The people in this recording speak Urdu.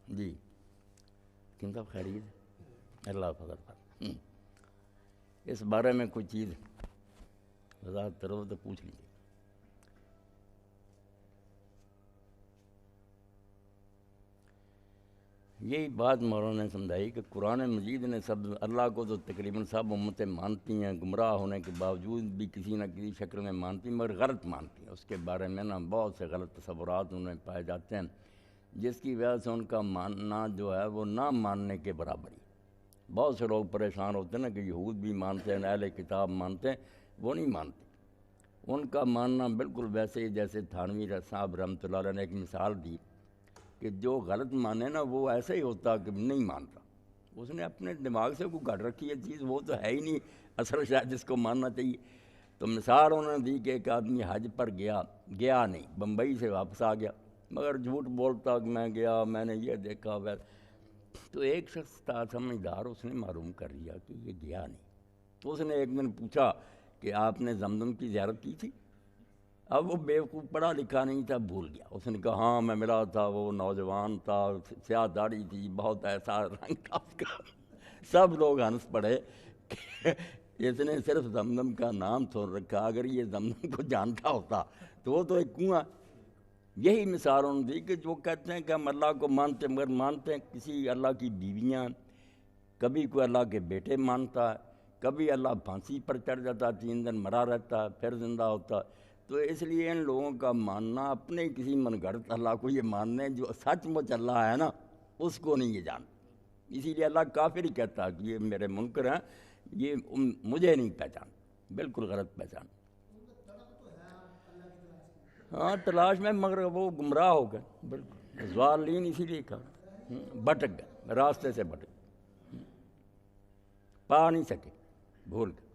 جی کن صاحب خیریت اللہ فضل پر اس بارے میں کوئی چیز وضاحت کرو تو پوچھ لیجیے۔ یہی بات مولانا نے سمجھائی کہ قرآن مجید نے سب اللہ کو تو تقریباً سب امتیں مانتی ہیں، گمراہ ہونے کے باوجود بھی کسی نہ کسی شکل میں مانتی ہیں، مگر غلط مانتی ہیں۔ اس کے بارے میں نا بہت سے غلط تصورات انہیں پائے جاتے ہیں، جس کی وجہ سے ان کا ماننا جو ہے وہ نہ ماننے کے برابر ہی۔ بہت سے لوگ پریشان ہوتے ہیں نا کہ یہود بھی مانتے ہیں، اہل کتاب مانتے ہیں، وہ نہیں مانتے۔ ان کا ماننا بالکل ویسے ہی جیسے تھانوی صاحب رحمۃ اللہ علیہ نے ایک مثال دی کہ جو غلط مانے نا وہ ایسے ہی ہوتا کہ نہیں مانتا، اس نے اپنے دماغ سے کوئی گھڑ رکھی ہے چیز، وہ تو ہے ہی نہیں اصل شاید جس کو ماننا چاہیے۔ تو مثال انہوں نے دی کہ ایک آدمی حج پر گیا نہیں، بمبئی سے واپس آ گیا، مگر جھوٹ بولتا کہ میں گیا، میں نے یہ دیکھا تو ایک شخص تھا سمجھدار، اس نے معلوم کر لیا کہ یہ گیا نہیں۔ تو اس نے ایک دن پوچھا کہ آپ نے زمزم کی زیارت کی تھی؟ اب وہ بیوقوف پڑھا لکھا نہیں تھا، بھول گیا۔ اس نے کہا ہاں میں ملا تھا، وہ نوجوان تھا، سیاہ داڑھی تھی، بہت ایسا رنگ تھا اس کا۔ سب لوگ ہنس پڑے کہ اس نے صرف زمزم کا نام سن رکھا، اگر یہ زمزم کو جانتا ہوتا تو وہ تو ایک کنواں۔ یہی مثال انہوں نے دی کہ جو کہتے ہیں کہ ہم اللہ کو مانتے ہیں، مگر مانتے ہیں کسی اللہ کی بیویاں، کبھی کوئی اللہ کے بیٹے مانتا ہے، کبھی اللہ پھانسی پر چڑھ جاتا، 3 دن مرا رہتا ہے پھر زندہ ہوتا۔ تو اس لیے ان لوگوں کا ماننا اپنے کسی من گھڑت اللہ کو یہ ماننے، جو سچ مچ اللہ ہے نا اس کو نہیں یہ جانتے۔ اسی لیے اللہ کافر ہی کہتا کہ یہ میرے منکر ہیں، یہ مجھے نہیں پہچان، بالکل غلط پہچان۔ ہاں تلاش میں، مگر وہ گمراہ ہو گئے، بالکل ضالین، اسی لیے کہا بھٹک گئے، راستے سے بھٹک گئے، پا نہیں سکے، بھول گئے۔